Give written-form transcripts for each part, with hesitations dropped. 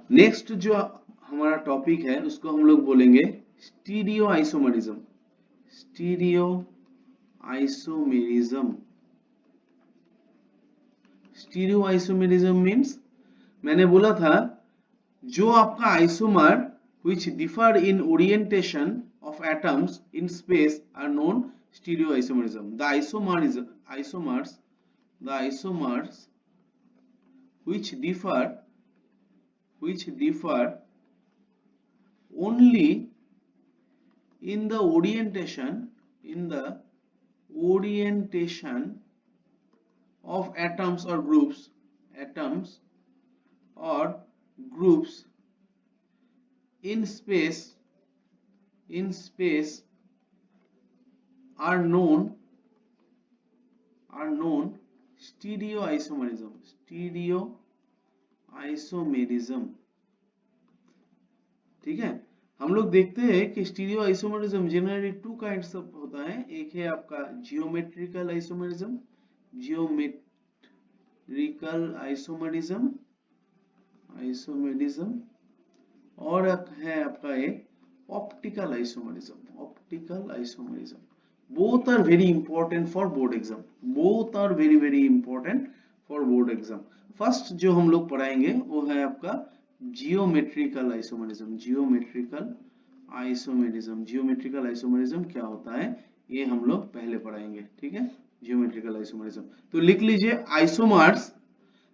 Next जो हमारा topic है उसको हम लोग बोलेंगे stereo isomerism. Stereo isomerism. Stereo isomerism means, मैंने बोला था जो आपका isomer which differ in orientation of atoms in space are known stereoisomerism. The isomers which differ only in the orientation of atoms or groups in space are known stereoisomerism. ठीक है। हम लोग देखते हैं कि stereo isomerism generally two kinds of होता है। एक है आपका जियोमेट्रिकल आइसोमरिज्म, और है आपका एक optical isomerism. Both are very important for board exam. First जो हम लोग पढ़ाएंगे वो है आपका जियोमेट्रिकल आइसोमरिज्म क्या होता है ये हम लोग पहले पढ़ाएंगे। ठीक है, जियोमेट्रिकल आइसोमरिज्म। तो लिख लीजिए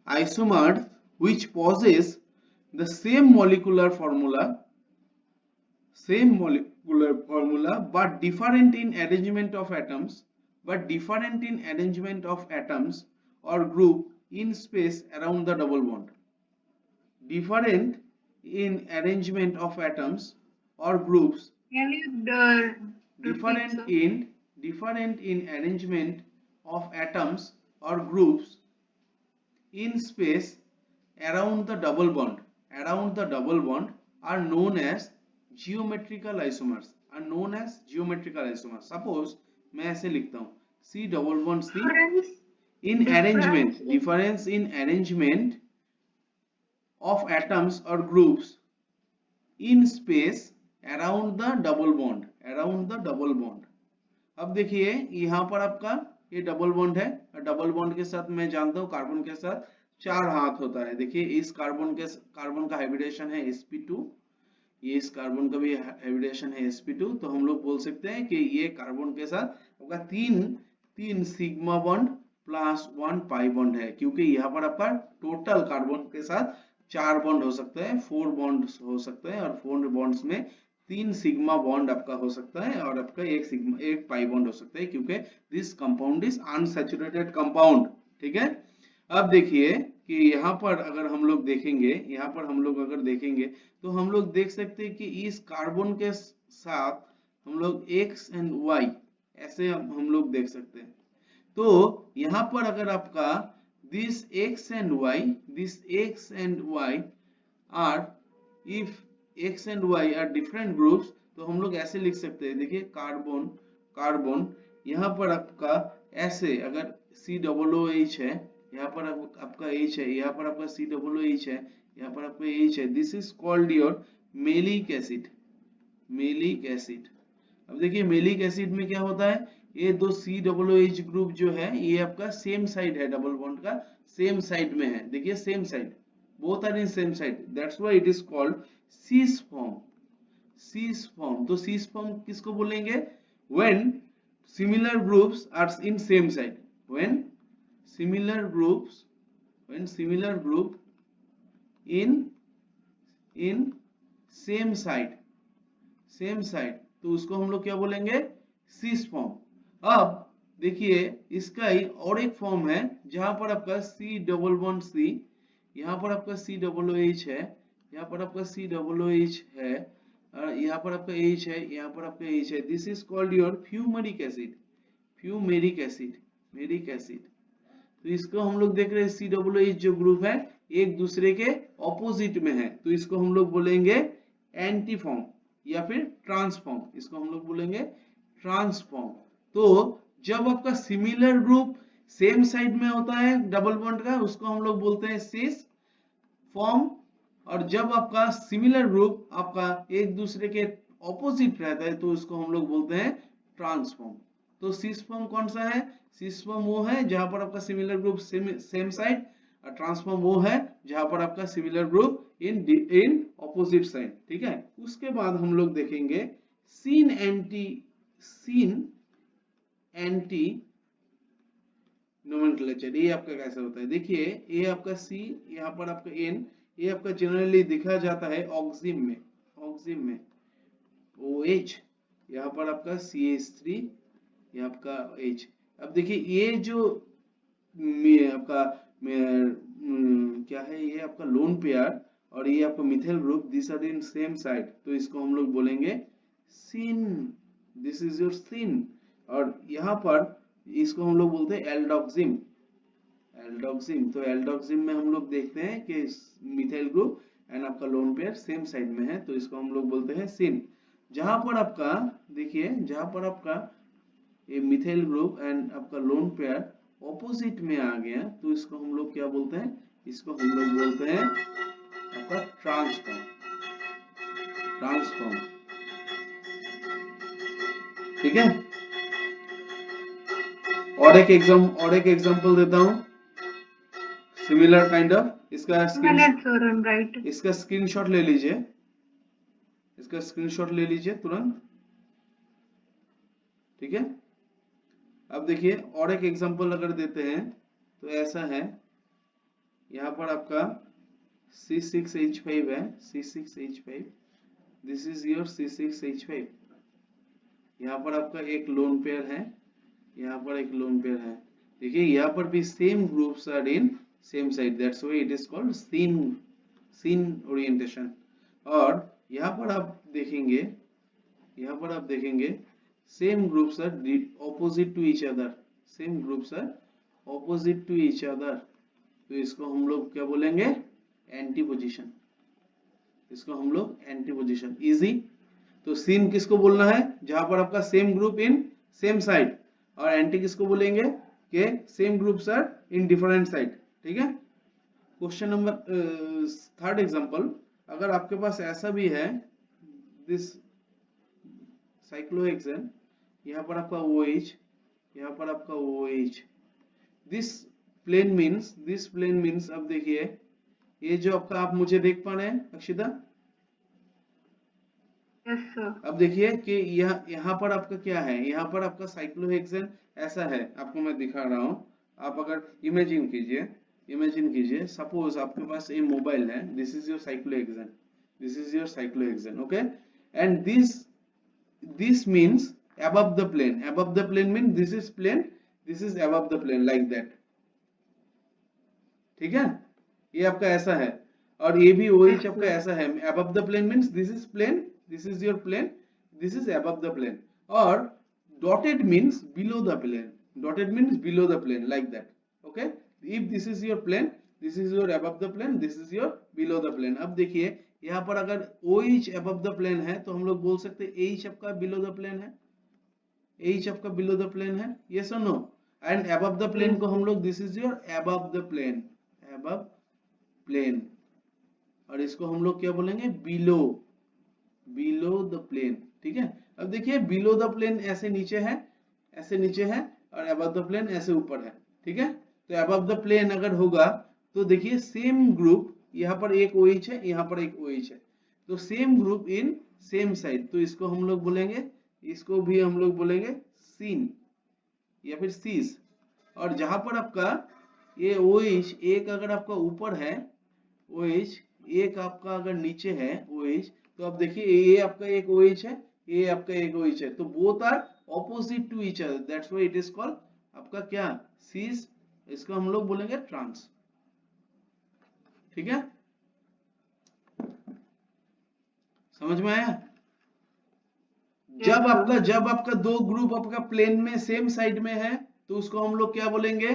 isomers which possess the same molecular formula but different in arrangement of atoms or group in space around the double bond. Different in arrangement of atoms or groups. Can you different in arrangement of atoms or groups in space around the double bond are known as geometrical isomers. Suppose मैं ऐसे लिखता हूँ C double bond C in arrangement, difference in arrangement of atoms or groups in space around the double bond. अब देखिए यहाँ पर आपका ये डबल बॉन्ड है, और डबल बॉन्ड के साथ मैं जानता हूँ कार्बन के साथ 4 हाथ होता है। देखिए इस कार्बन का हाइब्रिडेशन है sp2, ये इस कार्बन का भी हाइब्रिडेशन है sp2। तो हम लोग बोल सकते हैं कि ये कार्बन के साथ आपका तीन sigma bond plus 1 pi bond है, क्योंकि यहाँ पर आपका टोटल कार्बन के साथ 4 बॉन्ड हो सकते हैं, 4 बॉन्ड हो सकते हैं, और 4 बॉन्ड्स में 3 सिग्मा बॉन्ड आपका हो सकता है और आपका एक पाई बॉन्ड हो सकता है, क्योंकि this compound is unsaturated compound. ठीक है। अब देखिए कि यहाँ पर अगर हम लोग देखेंगे तो हम लोग देख सकते हैं कि इस कार्बन के साथ हम लोग x एंड y ऐसे हम लोग देख सकते हैं। तो यहाँ पर अगर आपका this x and y are, if x and y are different groups, तो हम लोग ऐसे लिख सकते हैं। देखिए कार्बन यहाँ पर आपका ऐसे अगर COOH है, यहाँ पर आपका H है, यहाँ पर आपका COOH है, यहाँ पर आपका H है, this is called your malic acid. अब देखिए मेलिक एसिड में क्या होता है, ये दो COOH ग्रुप जो है ये आपका सेम साइड है, डबल बॉन्ड का सेम साइड में है। देखिए same side, both are in same side, that's why it is called cis form। तो cis form किसको बोलेंगे, when similar groups are in same side, when similar group in same side, तो उसको हम लोग क्या बोलेंगे, cis form। अब देखिए इसका ही और एक फॉर्म है जहां पर आपका C डबल बॉन्ड C, यहाँ पर आपका COOH है, यहाँ पर आपका COOH है, और यहाँ पर आपका H है, यहाँ पर आपका H है। This is called your fumaric acid. तो इसको हम लोग देख रहे हैं COOH जो ग्रुप है एक दूसरे के ऑपोजिट में है, तो इसको हम लोग बोलेंगे एंटी फॉर्म या फिर ट्रांसफॉर्म। इसको हम लोग बोलेंगे ट्रांसफॉर्म। तो जब आपका सिमिलर ग्रुप सेम साइड में होता है डबल बॉन्ड का, उसको हम लोग बोलते हैं सिस फॉर्म। और जब आपका सिमिलर ग्रुप आपका एक दूसरे के ऑपोजिट रहता है तो इसको हम लोग बोलते हैं ट्रांसफॉर्म। तो सिस फॉर्म कौन सा है? सिस फॉर्म वो है जहां पर आपका सिमिलर ग्रुप सेम साइड, और ट्रांसफॉर्म वो है जहां पर आपका similar group in opposite side. ठीक है, उसके बाद हम लोग देखेंगे सीन एंटी नोमेनक्लेचर। ये आपका कैसे होता है? देखिए, ये आपका सी, यहाँ पर आपका एन, ये आपका जनरली दिखा जाता है ऑक्सिम में OH, यहाँ पर आपका CH3, ये आपका H। अब देखिए ये जो आपका क्या है, ये आपका लोन पेयर और ये आपका methyl group, this are in same side, तो इसको हम लोग बोलेंगे syn, this is your syn. और यहाँ पर इसको हम लोग बोलते हैं एल्डोक्सिम। तो एल्डोक्सिम में हम लोग देखते हैं कि मिथाइल ग्रुप एंड आपका लोन पेयर सेम साइड में है, तो इसको हम लोग बोलते हैं सिन। जहां पर आपका देखिए, जहां पर आपका ये मिथाइल ग्रुप एंड आपका लोन पेयर ऑपोजिट में आ गया, तो इसको हम लोग क्या बोलते हैं? इसको हम लोग बोलते हैं आपका ट्रांसफॉर्म। ठीक है, और एक एग्जांपल देता हूं, सिमिलर काइंड ऑफ। इसका स्क्रीनशॉट ले लीजिए, तुरंत। ठीक है, अब देखिए और एक एग्जांपल अगर देते हैं तो ऐसा है, यहाँ पर आपका C6H5 है, C6H5, this is your C6H5। यहाँ पर आपका एक लोन पेयर है, यहाँ पर एक लोन पेयर है। देखिए यहाँ पर भी same groups are in same side, that's why it is called syn orientation. और यहाँ पर आप देखेंगे same groups are opposite to each other, तो इसको हम लोग क्या बोलेंगे? Anti position. इजी। तो सीन किसको बोलना है? जहां पर आपका same group in same side. और एंटी किसको बोलेंगे? के same groups are in different side. ठीक है, क्वेश्चन नंबर थर्ड एग्जांपल, अगर आपके पास ऐसा भी है, दिस साइक्लोहेक्सेन, यहाँ पर आपका OH, यहाँ पर आपका OH, दिस प्लेन मीन्स अब देखिए ये जो आपका, आप मुझे देख पा रहे हैं अक्षिता? Yes, sir. अब देखिए कि यहाँ पर आपका क्या है, यहाँ पर आपका साइक्लोहेक्सेन ऐसा है, आपको मैं दिखा रहा हूँ। आप अगर इमेजिन कीजिए, सपोज आपके पास ये मोबाइल है, this is your cyclohexane, okay, and this means above the plane means this is plane, this is above the plane, like that। ठीक है, ये आपका ऐसा है, और ये भी OH आपका ऐसा है। above the plane means this is plane, this is your plane, this is above the plane। और dotted means below the plane, like that। okay, if this is your plane, this is your above the plane, this is your below the plane। अब देखिए यहाँ पर अगर OH above the plane है तो हम लोग बोल सकते हैं H आपका below the plane है, H आपका below the plane है, yes or no? And above the plane को हम लोग, this is your above the plane, और इसको हम लोग क्या बोलेंगे? below the plane। ठीक है, अब देखिए below the plane ऐसे नीचे है, और above the plane ऐसे ऊपर है। ठीक है, तो above the plane अगर होगा तो देखिए सेम ग्रुप, यहाँ पर एक OH है, यहाँ पर एक OH है, तो same group in same side, तो इसको हम लोग बोलेंगे, इसको भी हम लोग बोलेंगे सीन या फिर सीस। और जहां पर आपका ये OH एक अगर आपका ऊपर है, OH एक आपका अगर नीचे है OH, तो अब देखिए ये आपका एक OH है, ये आपका एक OH है, तो both are opposite to each other, that's why it is called आपका क्या? सीस। इसको हम लोग बोलेंगे ट्रांस। ठीक है, समझ में आया? जब आपका दो ग्रुप आपका प्लेन में सेम साइड में है तो उसको हम लोग क्या बोलेंगे?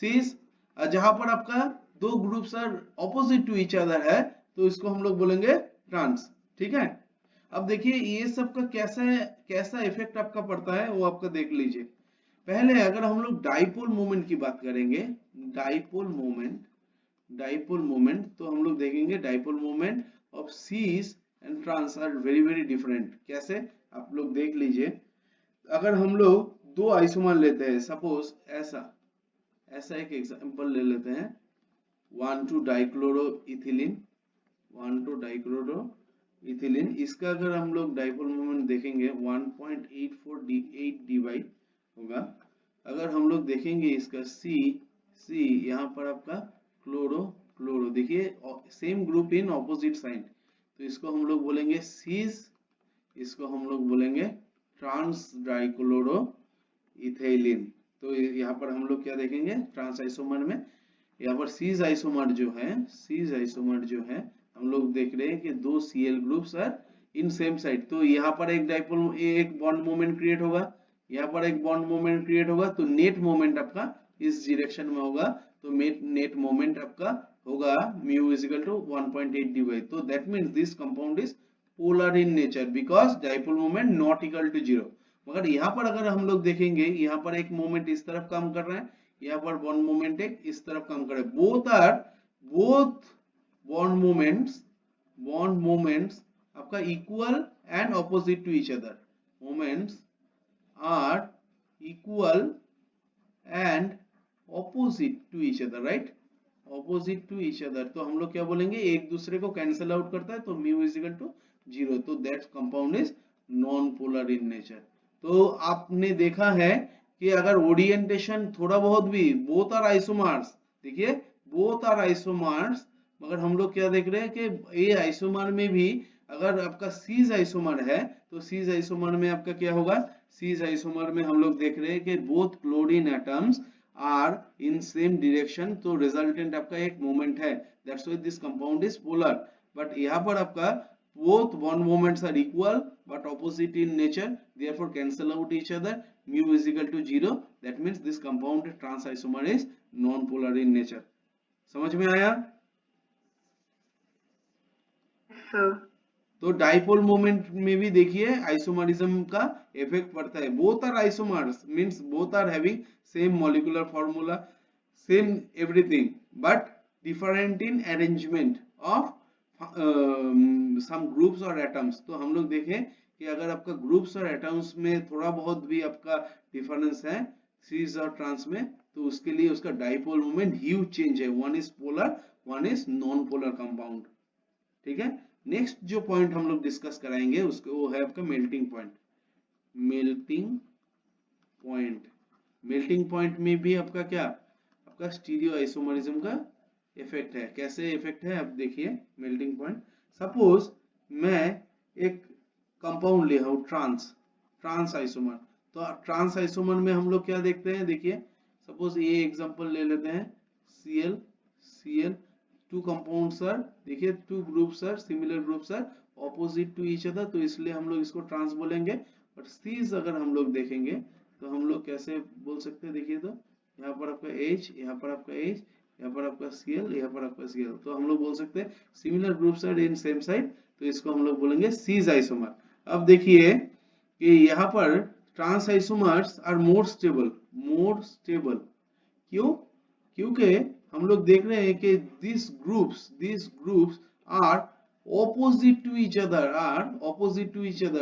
सीस। जहां पर आपका दो groups are opposite to each other है तो इसको हम लोग बोलेंगे ट्रांस। ठीक है, अब देखिए ये सब का कैसा इफेक्ट आपका पड़ता है वो आपका देख लीजिए। पहले अगर हम लोग डाइपोल मोमेंट की बात करेंगे, डाइपोल मोमेंट, डाइपोल मोमेंट, तो हम लोग देखेंगे dipole moment of cis and trans are very very different. कैसे, आप लोग देख लीजिए। अगर हम लोग दो आइसोमर लेते हैं, सपोज ऐसा ऐसा एक एग्जांपल ले लेते हैं, 1,2 डाइक्लोरो इथिलीन, 1,2 डाइक्लोरो इथिलीन, इसका अगर हम लोग डाइपोल मोमेंट देखेंगे 1.84 डी वाई होगा। अगर हम लोग देखेंगे इसका सी सी यहाँ पर आपका क्लोरो क्लोरो, देखिए same group in opposite side, तो इसको हम लोग बोलेंगे सीस, इसको हम लोग बोलेंगे ट्रांस डाइक्लोरो इथेलिन। तो यहाँ पर हम लोग क्या देखेंगे, ट्रांस आइसोमर में यहाँ पर सीज आइसोमर जो है, सीज आइसोमर जो है, हम लोग देख रहे हैं कि दो Cl groups are in same side, तो यहाँ पर एक डाइपोल एक बॉन्ड मोमेंट क्रिएट होगा, यहाँ पर एक बॉन्ड मोमेंट क्रिएट होगा, तो नेट मोमेंट आपका इस डायरेक्शन में होगा, तो नेट मोमेंट आपका होगा mu is equal to 1.8 dy। तो that means this compound is polar in nature because dipole moment not equal to 0। मगर यहाँ पर अगर हम लोग देखेंगे, यहाँ पर एक मोमेंट इस तरफ काम कर रहा है, यहाँ पर बॉन्ड मोमेंट एक इस तरफ काम कर रहा है, बोथ बॉन्ड मोमेंट्स आपका equal and opposite to each other, moments are equal and opposite to each other, right, opposite to each other. तो हम लोग क्या बोलेंगे, एक दूसरे को कैंसिल आउट करता है, तो म्यू इज इक्वल टू 0, तो that compound is non polar in nature. तो आपने देखा है कि अगर ओरिएंटेशन थोड़ा बहुत भी, बोथ आर आइसोमर्स, देखिए बोथ आर आइसोमर्स, मगर हम लोग क्या देख रहे हैं कि ये आइसोमर में भी अगर आपका सीज आइसोमर है, तो सीज आइसोमर में आपका क्या होगा, सीज आइसोमर में हम लोग देख रहे हैं कि both chlorine atoms are in same direction, तो रिजल्टेंट आपका एक मोमेंट है, that's why this compound is polar. But यहाँ पर आपका both bond moments are equal but opposite in nature, therefore cancel out each other, mu is equal to 0, that means this compound trans isomer is non polar in nature। समझ में आया? तो dipole moment में भी देखिए isomerism का effect पड़ता है, both are isomers means both are having same molecular formula, same everything, but different in arrangement of some groups और एटम्स। तो हम लोग देखें कि अगर आपका ग्रुप्स और एटम्स में थोड़ा बहुत भी आपका डिफरेंस है सीज और ट्रांस में, तो उसके लिए उसका डाइपोल मोमेंट ह्यूज चेंज है, one is polar one is non polar compound. ठीक है, नेक्स्ट जो पॉइंट हम लोग डिस्कस कराएंगे उसको वो है आपका मेल्टिंग पॉइंट। मेल्टिंग पॉइंट में भी आपका क्या, आपका स्टीरियो आइसोमरिज्म का इफेक्ट है। कैसे इफेक्ट है आप देखिए, मेल्टिंग पॉइंट, सपोज मैं एक कंपाउंड लिया हूं ट्रांस आइसोमर, तो ट्रांस आइसोमर में हम लोग क्या देखते हैं, देखिए सपोज ये एग्जांपल ले लेते हैं, Cl टू कंपाउंड्स आर, देखिए two groups are similar groups are opposite to each other, तो इसलिए हम लोग इसको ट्रांस बोलेंगे। और सीज अगर हम लोग देखेंगे तो हम लोग कैसे बोल सकते हैं, देखिए तो यहाँ पर आपका H, यहाँ पर आपका H, यहाँ पर आपका Cl, यहाँ पर आपका Cl, तो हम लोग बोल सकते हैं similar groups are in same side, तो इसको हम लोग बोलेंगे सीज आइसोमर। अब देखिए कि यहाँ पर trans isomers are more stable, क्यों, क्योंकि हम लोग देख रहे हैं कि these groups are opposite to each other,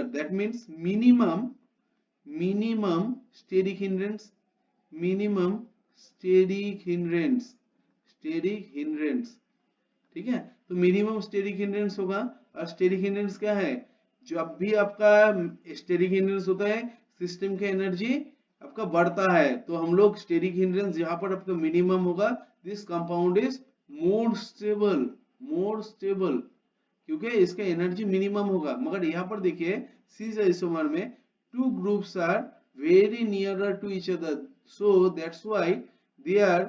that means minimum steric hindrance, ठीक है, तो मिनिमम स्टेरिक हिंड्रेंस होगा। और स्टेरिक हिंड्रेंस क्या है, जब भी आपका स्टेरिक हिंड्रेंस होता है सिस्टम की एनर्जी आपका बढ़ता है, तो हम लोग स्टेरिक हिंड्रेंस जहां पर आपका मिनिमम होगा, this compound is more stable, क्योंकि इसका एनर्जी मिनिमम होगा। मगर यहाँ पर देखिए सीज आइसोमर में two groups are very nearer to each other, so that's why they are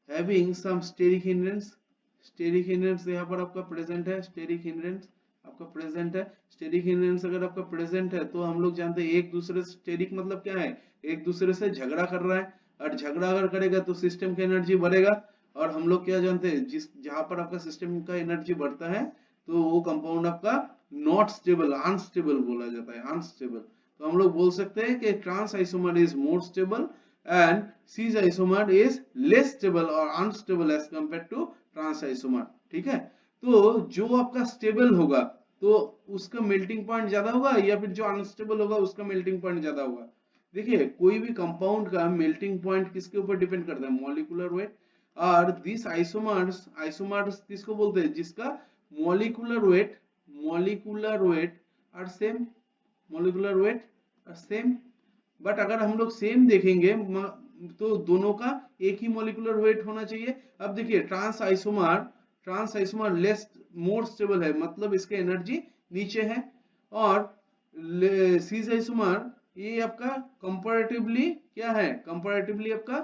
having some steric hindrance. यहाँ पर आपका प्रेजेंट है, स्टेरिक हिंड्रेंस आपका प्रेजेंट है। स्टेरिक हिंड्रेंस अगर आपका प्रेजेंट है तो हम लोग जानते हैं एक दूसरे से, स्टेरिक मतलब क्या है, एक दूसरे से झगड़ा कर रहा है, और झगड़ा अगर करेगा तो सिस्टम का एनर्जी बढ़ेगा। और हम लोग क्या जानते हैं, जहां पर आपका सिस्टम का एनर्जी बढ़ता है तो वो कंपाउंड आपका नॉट स्टेबल, अनस्टेबल बोला जाता है, अनस्टेबल। तो हम लोग बोल सकते हैं कि trans isomer is more stable and cis isomer is less stable or unstable as compared to trans isomer, ठीक है। तो जो आपका स्टेबल होगा तो उसका मेल्टिंग पॉइंट ज्यादा होगा, या फिर जो अनस्टेबल होगा उसका मेल्टिंग पॉइंट ज्यादा होगा। देखिए कोई भी कंपाउंड का मेल्टिंग पॉइंट किसके ऊपर डिपेंड करता है, मॉलिक्यूलर वेट। और दिस आइसोमर्स, आइसोमर्स किसको बोलते हैं, जिसका molecular weight are same, molecular weight are same. But अगर हम लोग सेम देखेंगे तो दोनों का एक ही मॉलिक्यूलर वेट होना चाहिए। अब देखिए trans isomer less more stable है, मतलब इसका एनर्जी नीचे है। और सीज आइसोमर ये आपका कंपैरेटिवली क्या है, कंपैरेटिवली आपका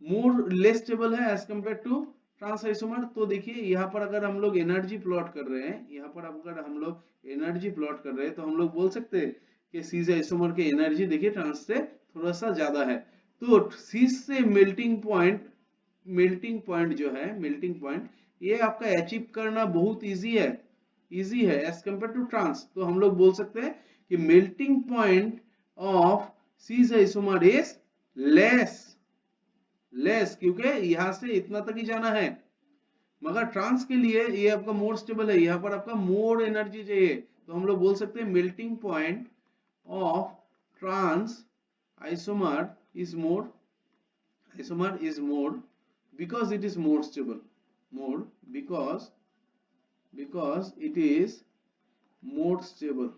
मोर लेस स्टेबल है as compare to trans isomer. तो देखिए यहाँ पर अगर हम लोग एनर्जी प्लॉट कर रहे हैं, यहाँ पर अगर हम लोग एनर्जी प्लॉट कर रहे हैं तो हम लोग बोल सकते हैं कि सीज आइसोमर की एनर्जी देखिए ट्रांस से थोड़ा सा ज्यादा है। तो सीज से मेल्टिंग पॉइंट जो है, मेल्टिंग पॉइंट ये आपका अचीव करना बहुत इजी है एज कंपेयर टू ट्रांस। तो हम लोग बोल सकते हैं कि melting point of cis isomer is less, क्योंकि यहां से इतना तक ही जाना है। मगर ट्रांस के लिए ये आपका मोर स्टेबल है, यहाँ पर आपका मोर एनर्जी चाहिए। तो हम लोग बोल सकते हैं melting point of trans isomer is more, because it is more stable, more because it is more stable।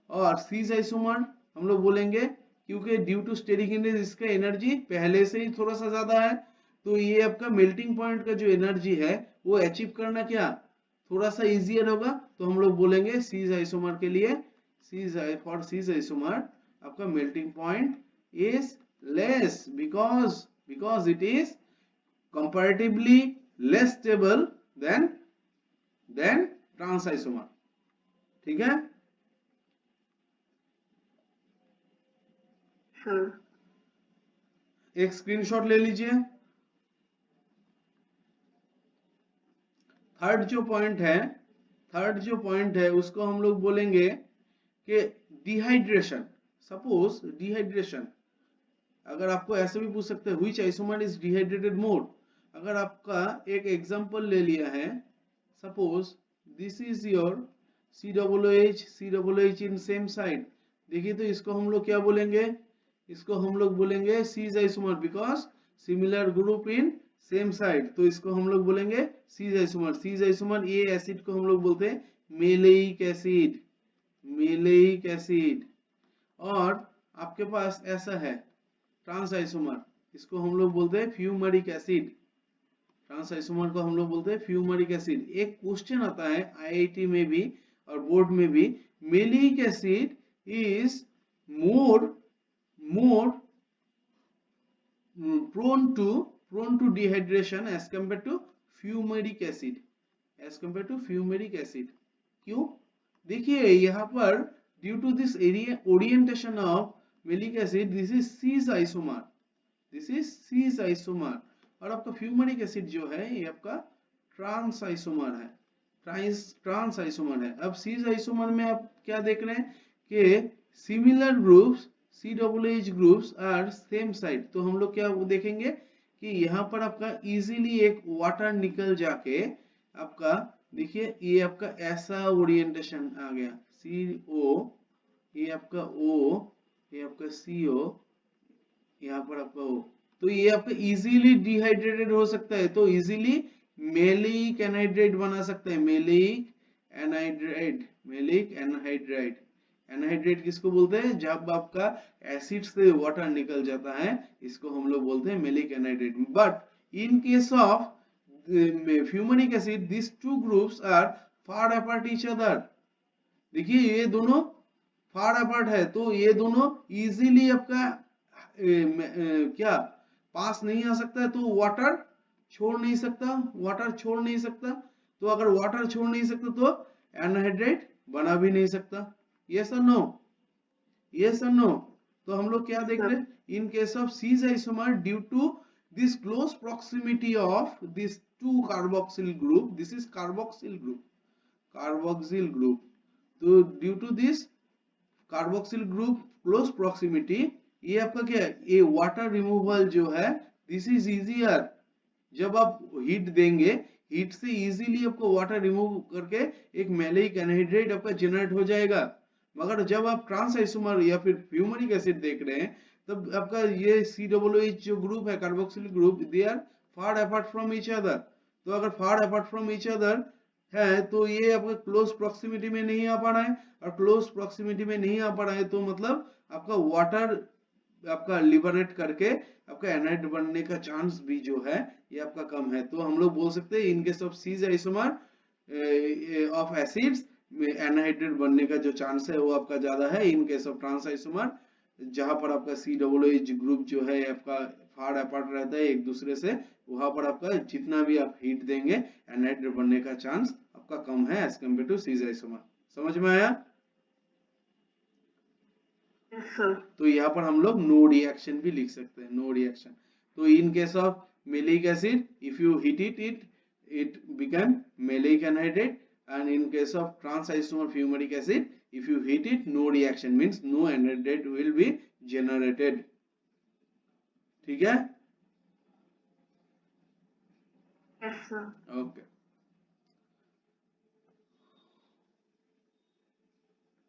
और सीज आइसोमर हम लोग बोलेंगे क्योंकि ड्यू टू स्टेरिक इसका एनर्जी पहले से ही थोड़ा सा ज्यादा है। तो ये आपका मेल्टिंग पॉइंट का जो एनर्जी है वो अचीव करना क्या थोड़ा सा इजियर होगा। तो हम लोग बोलेंगे सीज आइसोमर के लिए, फॉर सीज आइसोमर आपका melting point is less because it is comparatively less stable than trans isomer, ठीक है। हाँ। एक स्क्रीनशॉट ले लीजिए। थर्ड जो पॉइंट है उसको हम लोग बोलेंगे कि डिहाइड्रेशन। सपोज डिहाइड्रेशन, अगर आपको ऐसे भी पूछ सकते हैं व्हिच आइसोमर इज डिहाइड्रेटेड मोर। अगर आपका एक एग्जांपल ले लिया है, suppose this is your COOH in same side. देखिए तो इसको हम लोग क्या बोलेंगे, इसको हम लोग बोलेंगे cis isomer because similar group in same side. तो इसको हम लोग बोलेंगे सीज आइसोमर। ये एसिड को हम लोग बोलते हैं मेलेइक एसिड। और आपके पास ऐसा है ट्रांस आइसोमर, इसको हम लोग बोलते हैं फ्यूमरिक एसिड। ट्रांस आइसोमर को हम लोग बोलते हैं फ्यूमरिक एसिड। एक क्वेश्चन आता है आईआईटी में भी और बोर्ड में भी, malic acid is more prone to dehydration as compared to fumaric acid, क्यों? देखिए यहाँ पर due to this orientation of maleic acid this is cis isomer, और आपका फ्यूमरिक एसिड जो है ये आपका ट्रांस आइसोमर है। अब सीज आइसोमर में आप क्या देख रहे हैं कि similar groups COOH groups are same side. तो हम लोग क्या देखेंगे कि यहाँ पर आपका इजीली एक वाटर निकल जाके आपका देखिए ये आपका ऐसा ओरिएंटेशन आ गया, CO, ये आपका O, ये आपका CO, यहाँ पर आपका O। तो ये आपका इजीली डिहाइड्रेटेड हो सकता है, तो इजीली मेलिक एनहाइड्राइड बना सकते हैं, मेलिक एनहाइड्राइड किसको बोलते हैं, जब आपका एसिड से वाटर निकल जाता है इसको हम लोग बोलते हैं maleic anhydride. But in case of fumaric acid this two groups are far apart each other. देखिए ये दोनों फार अपार्ट है, तो ये दोनों इजीली आपका क्या पास नहीं आ सकता है, तो वाटर छोड़ नहीं सकता। तो अगर वाटर छोड़ नहीं सकता तो एनहाइड्राइड बना भी नहीं सकता। यस और नो? तो हम लोग क्या देख रहे हैं, in case of cis isomer due to this close proximity of these two carboxyl group, this is carboxyl group, so due to this carboxyl group close proximity ये आपका क्या है, ये वाटर रिमूवल जो है दिस इज इजियर, जब आप heat देंगे, हीट से इजीली आपको वाटर रिमूव करके एक मैलिक एनहाइड्रेट आपका जनरेट हो जाएगा। मगर जब आप ट्रांस आइसोमर या फिर फ्यूमरिक एसिड देख रहे हैं, तब आपका ये COOH जो ग्रुप है, carboxylic group, they are far apart from each other. तो अगर far apart from each other है तो ये आपका क्लोज प्रॉक्सिमिटी में नहीं आ पा रहा है, और क्लोज प्रॉक्सिमिटी में नहीं आ पा रहा है तो मतलब आपका वाटर आपका लिबरेट करके आपका एनाइड बनने का चांस भी जो है ये आपका कम है। तो हम लोग बोल सकते हैं in case of cis isomer of acids में एनहाइड्रेट बनने का जो चांस है वो आपका ज्यादा है। In case of trans isomer जहां पर आपका COOH ग्रुप जो है आपका फार अपार्ट रहता है एक दूसरे से, वहां पर आपका जितना भी आप हीट देंगे एनहाइड्रेट बनने का चांस आपका कम है as compare to cis isomer. समझ में आया? तो यहाँ पर हम लोग नो रिएक्शन भी लिख सकते हैं, नो रिएक्शन। तो इन case of malic acid, if you heat it become maleic anhydride, and in case of trans isomer fumaric acid, if you heat it, no reaction means no anhydride will be generated। ठीक है? Yes, sir. Okay।